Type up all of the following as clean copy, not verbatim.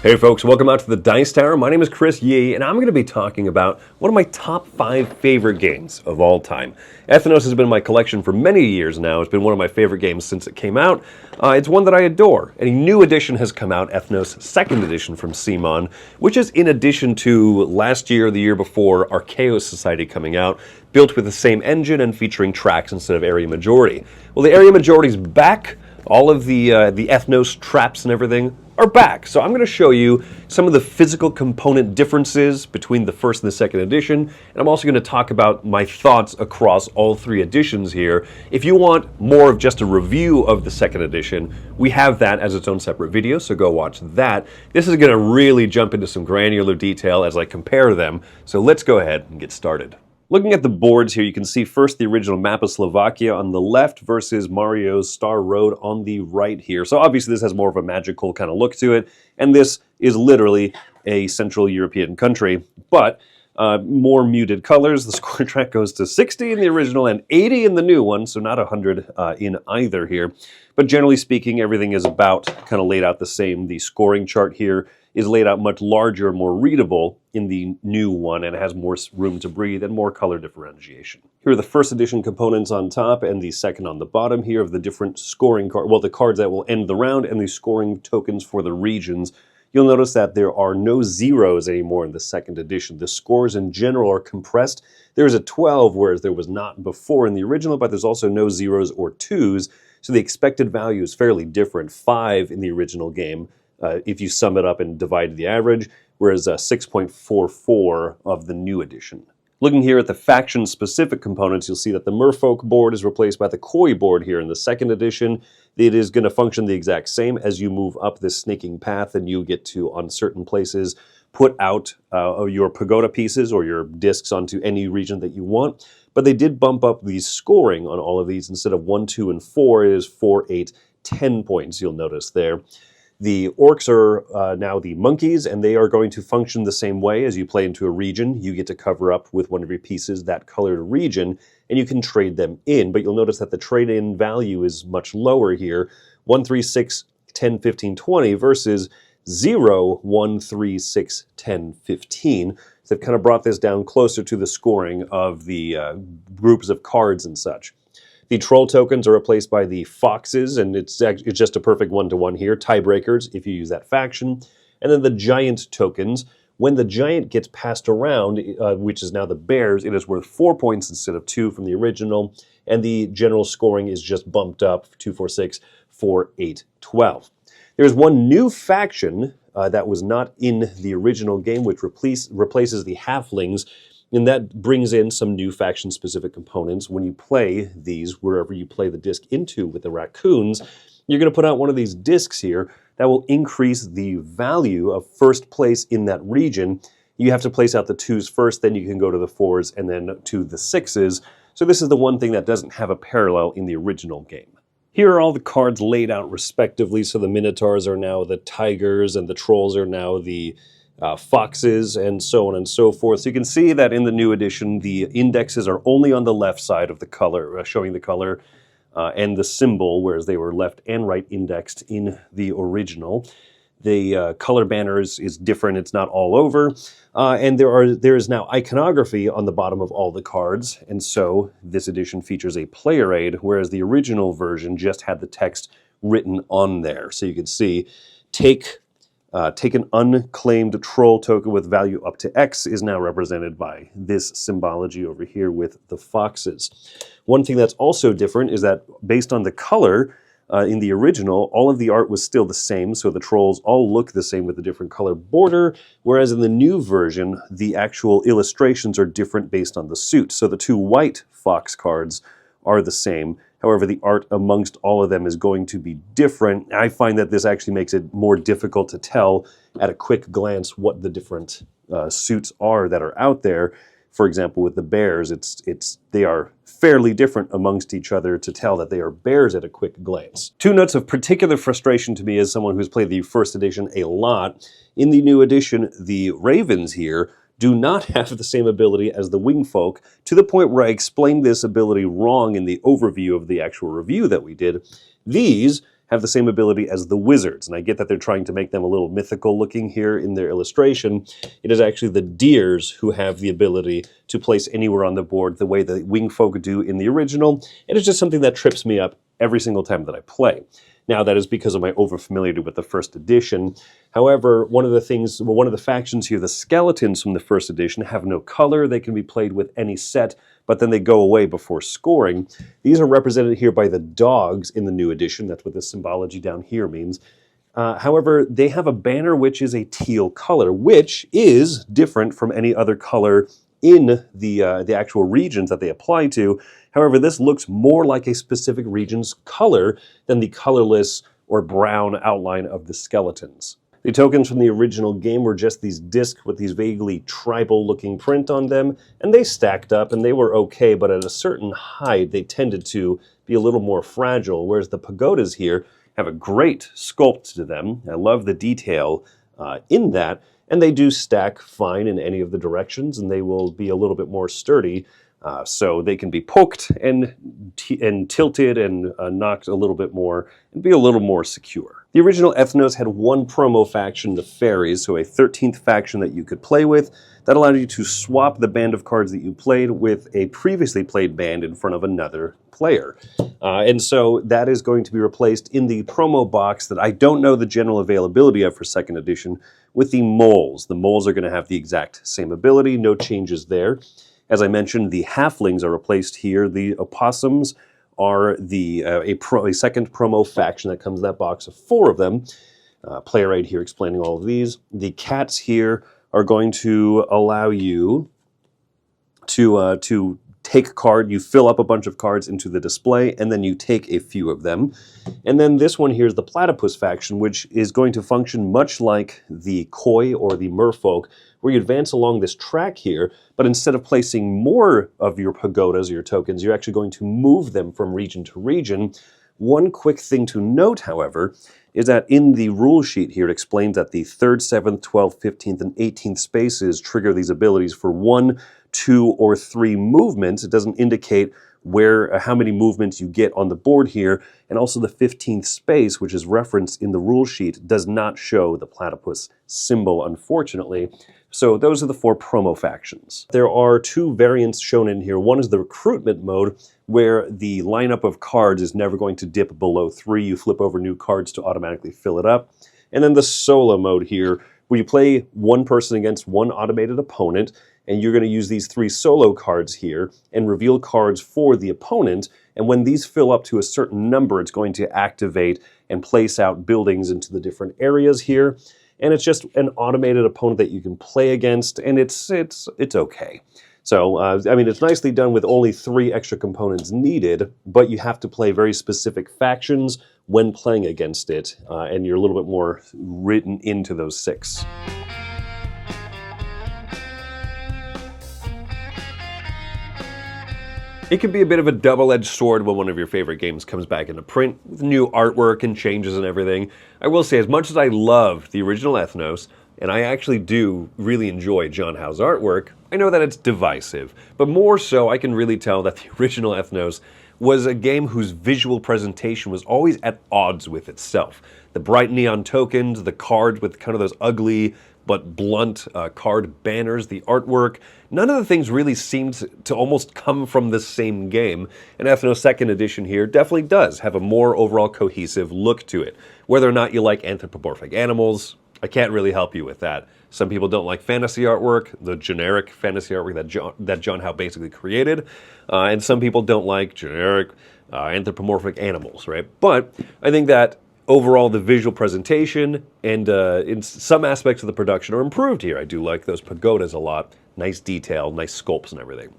Hey folks, welcome out to the Dice Tower. My name is Chris Yee, and I'm going to be talking about one of my top 5 favorite games of all time. Ethnos has been in my collection for many years now. It's been one of my favorite games since it came out. It's one that I adore. And a new edition has come out, Ethnos 2nd edition from CMON, which is in addition to last year or the year before, Archeos Society coming out, built with the same engine and featuring tracks instead of area majority. Well, the area majority's back. All of the Ethnos traps and everything are back. So I'm going to show you some of the physical component differences between the first and the second edition. And I'm also going to talk about my thoughts across all 3 editions here. If you want more of just a review of the second edition, we have that as its own separate video, so go watch that. This is going to really jump into some granular detail as I compare them. So let's go ahead and get started. Looking at the boards here, you can see first the original map of Slovakia on the left versus Mario's Star Road on the right here. So obviously this has more of a magical kind of look to it, and this is literally a Central European country, but more muted colors. The score track goes to 60 in the original and 80 in the new one, so not 100 in either here. But generally speaking, everything is about kind of laid out the same. The scoring chart here is laid out much larger, more readable in the new one, and it has more room to breathe and more color differentiation. Here are the first edition components on top and the second on the bottom here of the different scoring cards, well, the cards that will end the round and the scoring tokens for the regions. You'll notice that there are no zeros anymore in the second edition. The scores in general are compressed. There's a 12, whereas there was not before in the original, but there's also no zeros or 2s, so the expected value is fairly different. 5 in the original game, if you sum it up and divide the average, whereas 6.44 of the new edition. Looking here at the faction-specific components, you'll see that the Merfolk board is replaced by the Koi board here in the second edition. It is going to function the exact same. As you move up this snaking path, and you get to, on certain places, put out your pagoda pieces or your discs onto any region that you want. But they did bump up the scoring on all of these. Instead of 1, 2, and 4, it is 4, 8, 10 points, you'll notice there. The orcs are now the monkeys, and they are going to function the same way. As you play into a region, you get to cover up with one of your pieces that colored region, and you can trade them in. But you'll notice that the trade-in value is much lower here, 1, 3, 6, 10, 15, 20 versus 0, 1, 3, 6, 10, 15. So they've kind of brought this down closer to the scoring of the groups of cards and such. The troll tokens are replaced by the foxes, and it's just a perfect one-to-one here. Tiebreakers if you use that faction. And then the giant tokens. When the giant gets passed around, which is now the bears, it is worth 4 points instead of 2 from the original. And the general scoring is just bumped up 2, 4, 6, 4, 8, 12. There's one new faction that was not in the original game, which replaces the halflings. And that brings in some new faction-specific components. When you play these, wherever you play the disc into with the raccoons, you're going to put out one of these discs here that will increase the value of first place in that region. You have to place out the 2s first, then you can go to the 4s, and then to the 6s. So this is the one thing that doesn't have a parallel in the original game. Here are all the cards laid out respectively. So the minotaurs are now the tigers, and the trolls are now the foxes, and so on and so forth. So you can see that in the new edition, the indexes are only on the left side of the color, showing the color and the symbol, whereas they were left and right indexed in the original. The color banner is different. It's not all over. And there is now iconography on the bottom of all the cards. And so this edition features a player aid, whereas the original version just had the text written on there. So you can see, take an unclaimed troll token with value up to X is now represented by this symbology over here with the foxes. One thing that's also different is that based on the color in the original, all of the art was still the same, so the trolls all look the same with a different color border, whereas in the new version, the actual illustrations are different based on the suit. So the 2 white fox cards are the same. However, the art amongst all of them is going to be different. I find that this actually makes it more difficult to tell at a quick glance what the different suits are that are out there. For example, with the bears, they are fairly different amongst each other to tell that they are bears at a quick glance. 2 notes of particular frustration to me as someone who's played the first edition a lot. In the new edition, the ravens here do not have the same ability as the wingfolk, to the point where I explained this ability wrong in the overview of the actual review that we did. These have the same ability as the wizards. And I get that they're trying to make them a little mythical looking here in their illustration. It is actually the deers who have the ability to place anywhere on the board the way the wing folk do in the original. And it's just something that trips me up every single time that I play. Now, that is because of my overfamiliarity with the first edition. However, one of the factions here, the skeletons from the first edition, have no color. They can be played with any set, but then they go away before scoring. These are represented here by the dogs in the new edition. That's what the symbology down here means. However, they have a banner which is a teal color, which is different from any other color in the actual regions that they apply to. However, this looks more like a specific region's color than the colorless or brown outline of the skeletons. The tokens from the original game were just these discs with these vaguely tribal-looking print on them, and they stacked up, and they were okay, but at a certain height, they tended to be a little more fragile, whereas the pagodas here have a great sculpt to them. I love the detail in that, and they do stack fine in any of the directions, and they will be a little bit more sturdy. So they can be poked and tilted and knocked a little bit more and be a little more secure. The original Ethnos had one promo faction, the Fairies, so a 13th faction that you could play with that allowed you to swap the band of cards that you played with a previously played band in front of another player. And so that is going to be replaced in the promo box that I don't know the general availability of for 2nd edition with the moles. The moles are going to have the exact same ability, no changes there. As I mentioned, the halflings are replaced here. The opossums are a second promo faction that comes in that box of 4 of them. Player right here explaining all of these. The cats here are going to allow you to take a card. You fill up a bunch of cards into the display, and then you take a few of them. And then this one here is the platypus faction, which is going to function much like the koi or the merfolk, where you advance along this track here, but instead of placing more of your pagodas or your tokens, you're actually going to move them from region to region. One quick thing to note, however, is that in the rule sheet here, it explains that the 3rd, 7th, 12th, 15th, and 18th spaces trigger these abilities for 1, 2, or 3 movements. It doesn't indicate how many movements you get on the board here, and also the 15th space, which is referenced in the rule sheet, does not show the platypus symbol, unfortunately. So those are the 4 promo factions. There are 2 variants shown in here. One is the recruitment mode, where the lineup of cards is never going to dip below 3. You flip over new cards to automatically fill it up. And then the solo mode here, where you play one person against one automated opponent, and you're going to use these 3 solo cards here and reveal cards for the opponent. And when these fill up to a certain number, it's going to activate and place out buildings into the different areas here. And it's just an automated opponent that you can play against, and it's okay. So, I mean, it's nicely done with only 3 extra components needed, but you have to play very specific factions when playing against it, and you're a little bit more written into those 6. It can be a bit of a double-edged sword when one of your favorite games comes back into print with new artwork and changes and everything. I will say, as much as I love the original Ethnos, and I actually do really enjoy John Howe's artwork, I know that it's divisive. But more so, I can really tell that the original Ethnos was a game whose visual presentation was always at odds with itself. The bright neon tokens, the cards with kind of those ugly but blunt card banners, the artwork, none of the things really seemed to almost come from the same game. And Ethnos 2nd edition here definitely does have a more overall cohesive look to it. Whether or not you like anthropomorphic animals, I can't really help you with that. Some people don't like fantasy artwork, the generic fantasy artwork that John Howe basically created, and some people don't like generic anthropomorphic animals, right? But I think that overall, the visual presentation and in some aspects of the production are improved here. I do like those pagodas a lot. Nice detail, nice sculpts and everything.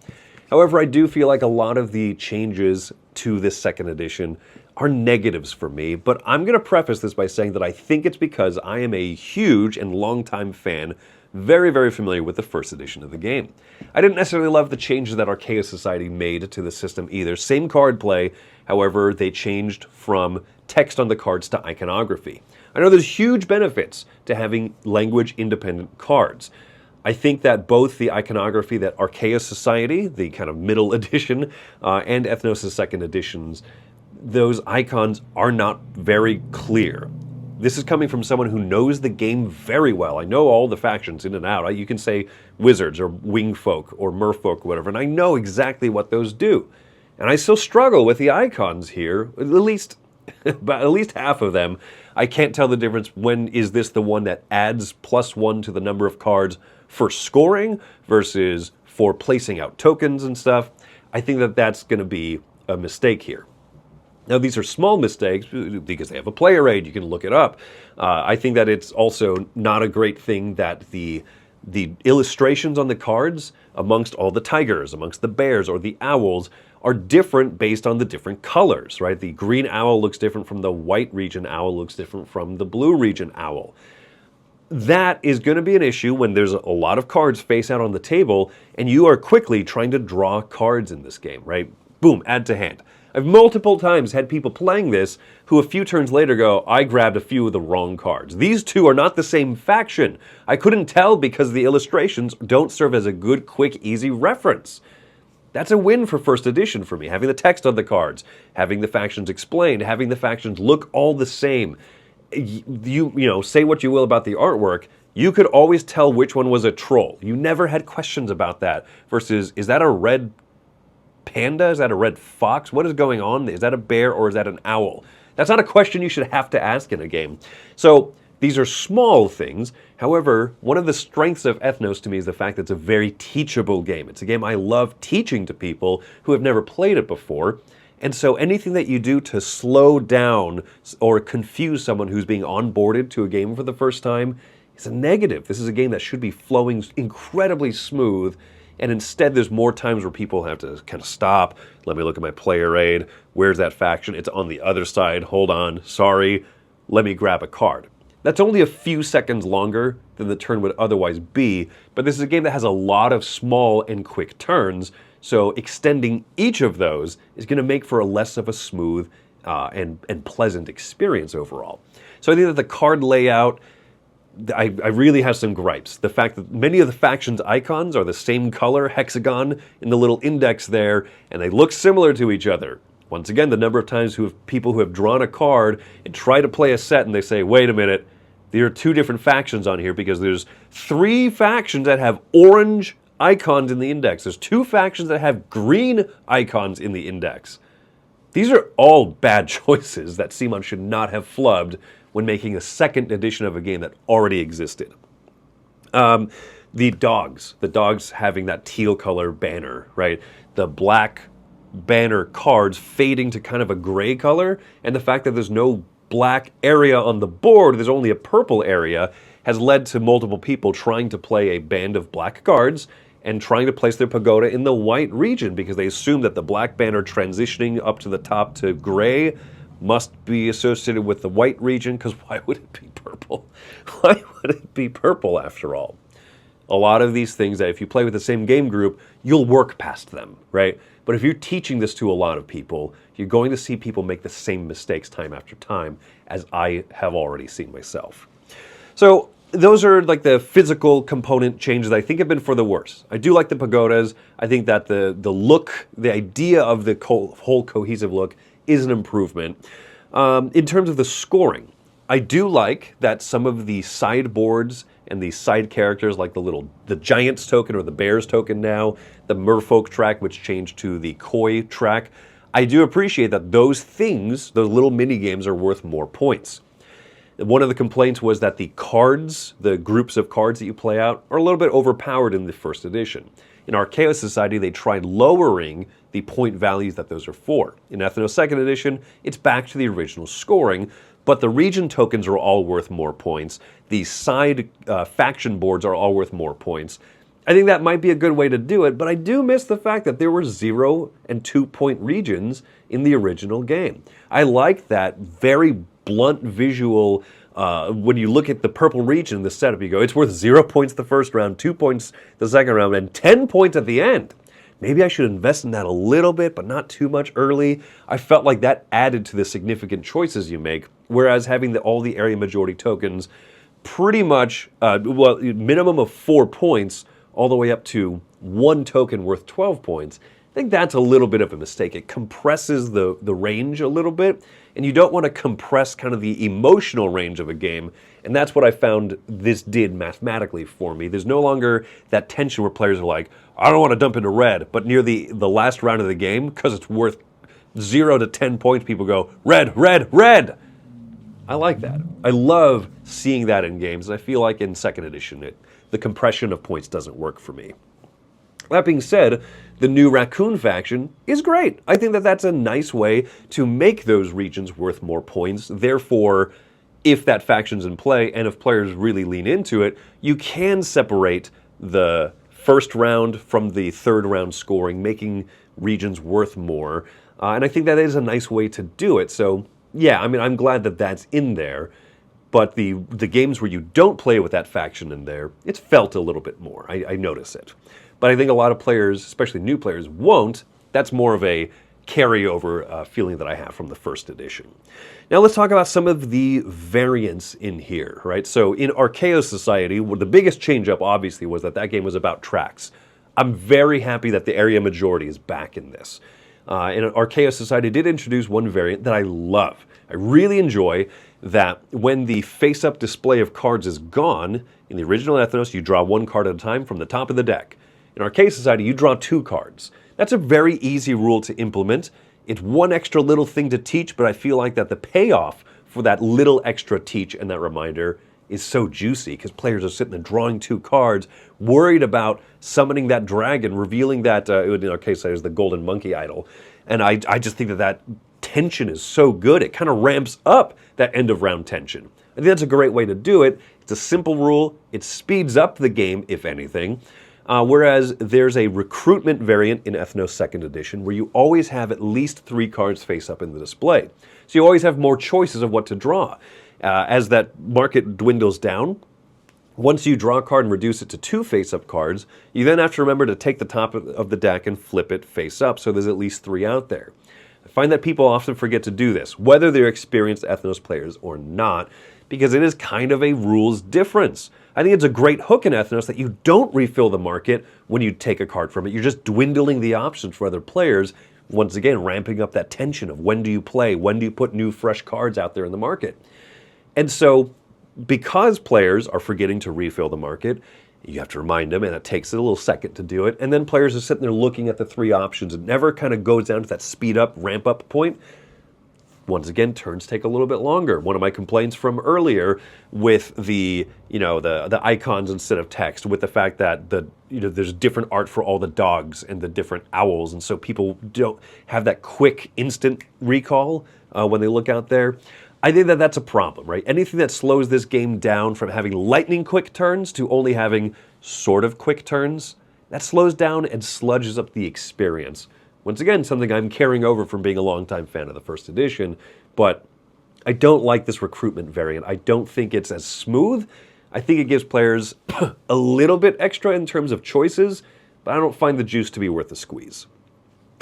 However, I do feel like a lot of the changes to this 2nd edition are negatives for me, but I'm going to preface this by saying that I think it's because I am a huge and longtime fan, very, very familiar with the 1st edition of the game. I didn't necessarily love the changes that Archeos Society made to the system either. Same card play, however, they changed from text on the cards to iconography. I know there's huge benefits to having language-independent cards. I think that both the iconography that Archeos Society, the kind of middle edition, and Ethnos' 2nd editions those icons are not very clear. This is coming from someone who knows the game very well. I know all the factions in and out. You can say wizards or wingfolk or merfolk or whatever, and I know exactly what those do. And I still struggle with the icons here, at least but at least half of them. I can't tell the difference. When is this the one that adds +1 to the number of cards for scoring versus for placing out tokens and stuff? I think that that's going to be a mistake here. Now, these are small mistakes because they have a player aid. You can look it up. I think that it's also not a great thing that the illustrations on the cards amongst all the tigers, amongst the bears or the owls are different based on the different colors, right? The green owl looks different from the white region owl, looks different from the blue region owl. That is going to be an issue when there's a lot of cards face out on the table and you are quickly trying to draw cards in this game, right? Boom, add to hand. I've multiple times had people playing this who a few turns later go, I grabbed a few of the wrong cards. These two are not the same faction. I couldn't tell because the illustrations don't serve as a good, quick, easy reference. That's a win for first edition for me, having the text on the cards, having the factions explained, having the factions look all the same. You know, say what you will about the artwork, you could always tell which one was a troll. You never had questions about that versus, is that a red panda? Is that a red fox? What is going on? Is that a bear or is that an owl? That's not a question you should have to ask in a game. So these are small things. However, one of the strengths of Ethnos to me is the fact that it's a very teachable game. It's a game I love teaching to people who have never played it before. And so anything that you do to slow down or confuse someone who's being onboarded to a game for the first time is a negative. This is a game that should be flowing incredibly smooth. And instead, there's more times where people have to kind of stop. Let me look at my player aid. Where's that faction? It's on the other side. Hold on. Sorry. Let me grab a card. That's only a few seconds longer than the turn would otherwise be, but this is a game that has a lot of small and quick turns, so extending each of those is going to make for a less of a smooth and pleasant experience overall. So I think that the card layout, I really have some gripes. The fact that many of the factions' icons are the same color, hexagon, in the little index there, and they look similar to each other. Once again, the number of times people who have drawn a card and try to play a set and they say, wait a minute, there are two different factions on here because there's 3 factions that have orange icons in the index. There's 2 factions that have green icons in the index. These are all bad choices that CMON should not have flubbed when making a second edition of a game that already existed. The dogs having that teal color banner, right? The black banner cards fading to kind of a gray color, and the fact that there's no black area on the board, there's only a purple area, has led to multiple people trying to play a band of black cards and trying to place their pagoda in the white region because they assume that the black banner transitioning up to the top to gray must be associated with the white region, because why would it be purple? Why would it be purple after all? A lot of these things that if you play with the same game group, you'll work past them, right? But if you're teaching this to a lot of people, you're going to see people make the same mistakes time after time, as I have already seen myself. So those are like the physical component changes I think have been for the worse. I do like the pagodas. I think that the look, the idea of the whole cohesive look is an improvement. In terms of the scoring, I do like that some of the sideboards and the side characters, like the Giants token or the Bears token now, the Merfolk track, which changed to the Koi track, I do appreciate that those things, those little mini games, are worth more points. One of the complaints was that the cards, the groups of cards that you play out, are a little bit overpowered in the first edition. In Archeos Society, they tried lowering the point values that those are for. In Ethnos 2nd edition, it's back to the original scoring, but the region tokens are all worth more points. The side faction boards are all worth more points. I think that might be a good way to do it, but I do miss the fact that there were 0 and 2 point regions in the original game. I like that very blunt visual. When you look at the purple region in the setup, you go, it's worth 0 points the first round, 2 points the second round, and 10 points at the end. Maybe I should invest in that a little bit, but not too much early. I felt like that added to the significant choices you make, whereas having all the area majority tokens pretty much, minimum of 4 points, all the way up to 1 token worth 12 points, think that's a little bit of a mistake. It compresses the range a little bit, and you don't want to compress kind of the emotional range of a game, and that's what I found this did mathematically for me. There's no longer that tension where players are like, I don't want to dump into red, but near the last round of the game, because it's worth 0 to 10 points, people go, red, red, red! I like that. I love seeing that in games, and I feel like in second edition, the compression of points doesn't work for me. That being said, the new Raccoon faction is great. I think that that's a nice way to make those regions worth more points. Therefore, if that faction's in play, and if players really lean into it, you can separate the first round from the third round scoring, making regions worth more. And I think that is a nice way to do it. So, yeah, I mean, I'm glad that that's in there. But the games where you don't play with that faction in there, it's felt a little bit more. I notice it. But I think a lot of players, especially new players, won't. That's more of a carryover feeling that I have from the first edition. Now let's talk about some of the variants in here, right? So in Archeos Society, the biggest change up obviously was that game was about tracks. I'm very happy that the area majority is back in this. And Archeos Society did introduce one variant that I love. I really enjoy that when the face-up display of cards is gone, in the original Ethnos, you draw one card at a time from the top of the deck. In Archeos Society, you draw 2 cards. That's a very easy rule to implement. It's one extra little thing to teach, but I feel like that the payoff for that little extra teach and that reminder is so juicy because players are sitting there drawing 2 cards, worried about summoning that dragon, revealing that, in our case, it was the golden monkey idol. And I just think that tension is so good. It kind of ramps up that end of round tension. I think that's a great way to do it. It's a simple rule. It speeds up the game, if anything. Whereas there's a recruitment variant in Ethnos 2nd Edition where you always have at least 3 cards face up in the display. So you always have more choices of what to draw. As that market dwindles down, once you draw a card and reduce it to 2 face-up cards, you then have to remember to take the top of the deck and flip it face up, so there's at least 3 out there. I find that people often forget to do this, whether they're experienced Ethnos players or not, because it is kind of a rules difference. I think it's a great hook in Ethnos that you don't refill the market when you take a card from it. You're just dwindling the options for other players, once again ramping up that tension of when do you play, when do you put new fresh cards out there in the market. And so, because players are forgetting to refill the market, you have to remind them, and it takes a little second to do it, and then players are sitting there looking at the 3 options. It never kind of goes down to that speed up, ramp up point. Once again, turns take a little bit longer. One of my complaints from earlier with the icons instead of text, with the fact that there's different art for all the dogs and the different owls, and so people don't have that quick, instant recall when they look out there. I think that that's a problem, right? Anything that slows this game down from having lightning quick turns to only having sort of quick turns, that slows down and sludges up the experience. Once again, something I'm carrying over from being a longtime fan of the first edition, but I don't like this recruitment variant. I don't think it's as smooth. I think it gives players a little bit extra in terms of choices, but I don't find the juice to be worth the squeeze.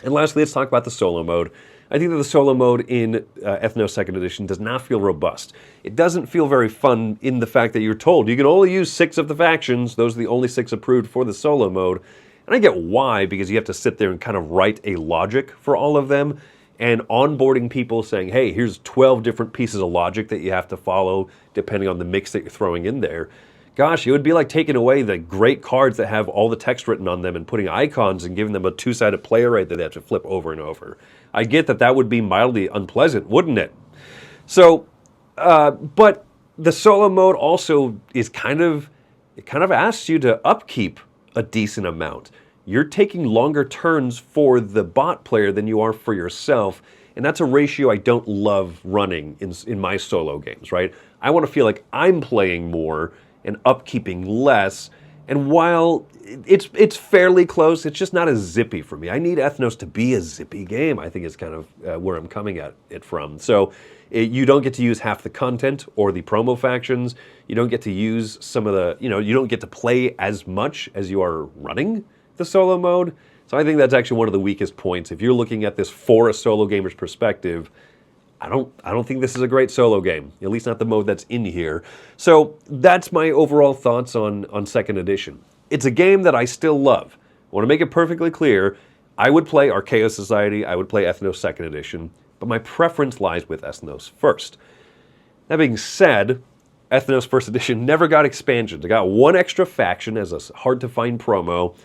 And lastly, let's talk about the solo mode. I think that the solo mode in Ethnos 2nd Edition does not feel robust. It doesn't feel very fun in the fact that you're told you can only use 6 of the factions. Those are the only 6 approved for the solo mode. And I get why, because you have to sit there and kind of write a logic for all of them, and onboarding people saying, hey, here's 12 different pieces of logic that you have to follow depending on the mix that you're throwing in there. Gosh, it would be like taking away the great cards that have all the text written on them and putting icons and giving them a 2-sided player rate that they have to flip over and over. I get that that would be mildly unpleasant, wouldn't it? So, but the solo mode also is it kind of asks you to upkeep a decent amount. You're taking longer turns for the bot player than you are for yourself, and that's a ratio I don't love running in my solo games, right? I want to feel like I'm playing more and upkeeping less, and while it's fairly close, it's just not as zippy for me. I need Ethnos to be a zippy game, I think is kind of where I'm coming at it from. So you don't get to use half the content or the promo factions. You don't get to use some of the, you don't get to play as much as you are running the solo mode. So I think that's actually one of the weakest points. If you're looking at this for a solo gamer's perspective, I don't think this is a great solo game, at least not the mode that's in here. So that's my overall thoughts on 2nd Edition. It's a game that I still love. I want to make it perfectly clear, I would play Archeos Society, I would play Ethnos 2nd Edition, but my preference lies with Ethnos first. That being said, Ethnos 1st Edition never got expansions. It got one extra faction as a hard-to-find promo.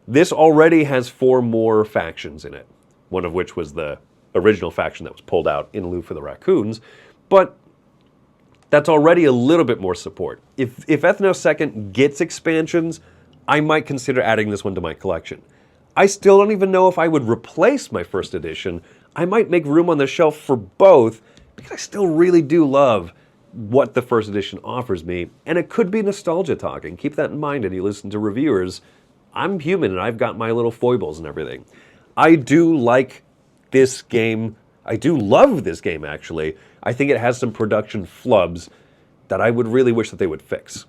This already has 4 more factions in it, one of which was the original faction that was pulled out in lieu for the raccoons, but that's already a little bit more support. If Ethnos 2nd gets expansions, I might consider adding this one to my collection. I still don't even know if I would replace my 1st edition. I might make room on the shelf for both, because I still really do love what the 1st edition offers me, and it could be nostalgia talking. Keep that in mind when you listen to reviewers. I'm human, and I've got my little foibles and everything. I do like this game. I do love this game, actually. I think it has some production flubs that I would really wish that they would fix.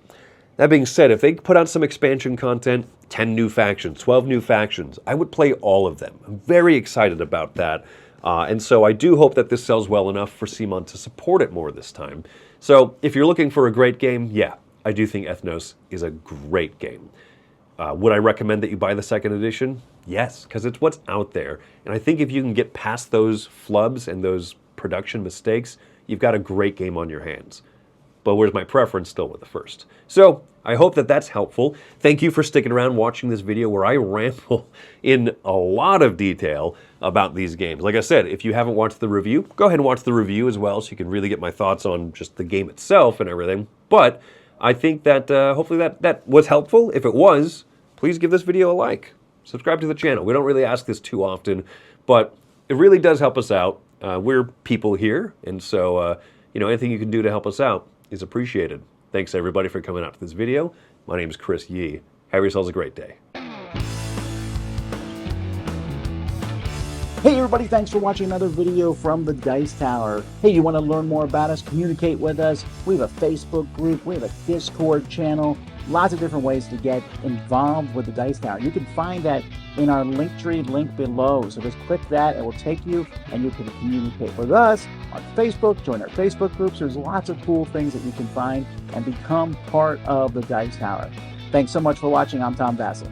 That being said, if they put out some expansion content, 10 new factions, 12 new factions, I would play all of them. I'm very excited about that. And so I do hope that this sells well enough for CMON to support it more this time. So if you're looking for a great game, yeah, I do think Ethnos is a great game. Would I recommend that you buy the 2nd edition? Yes, because it's what's out there. And I think if you can get past those flubs and those production mistakes, you've got a great game on your hands. But where's my preference? Still with the 1st. So I hope that that's helpful. Thank you for sticking around watching this video where I ramble in a lot of detail about these games. Like I said, if you haven't watched the review, go ahead and watch the review as well so you can really get my thoughts on just the game itself and everything. But I think that hopefully that was helpful. If it was, please give this video a like. Subscribe to the channel. We don't really ask this too often, but it really does help us out. We're people here, and so anything you can do to help us out is appreciated. Thanks everybody for coming out to this video. My name is Chris Yee. Have yourselves a great day. Hey everybody, thanks for watching another video from the Dice Tower. Hey, you want to learn more about us, communicate with us? We have a Facebook group, we have a Discord channel, lots of different ways to get involved with the Dice Tower. You can find that in our Linktree link below. So just click that, it will take you and you can communicate with us on Facebook, join our Facebook groups. There's lots of cool things that you can find and become part of the Dice Tower. Thanks so much for watching. I'm Tom Bassett.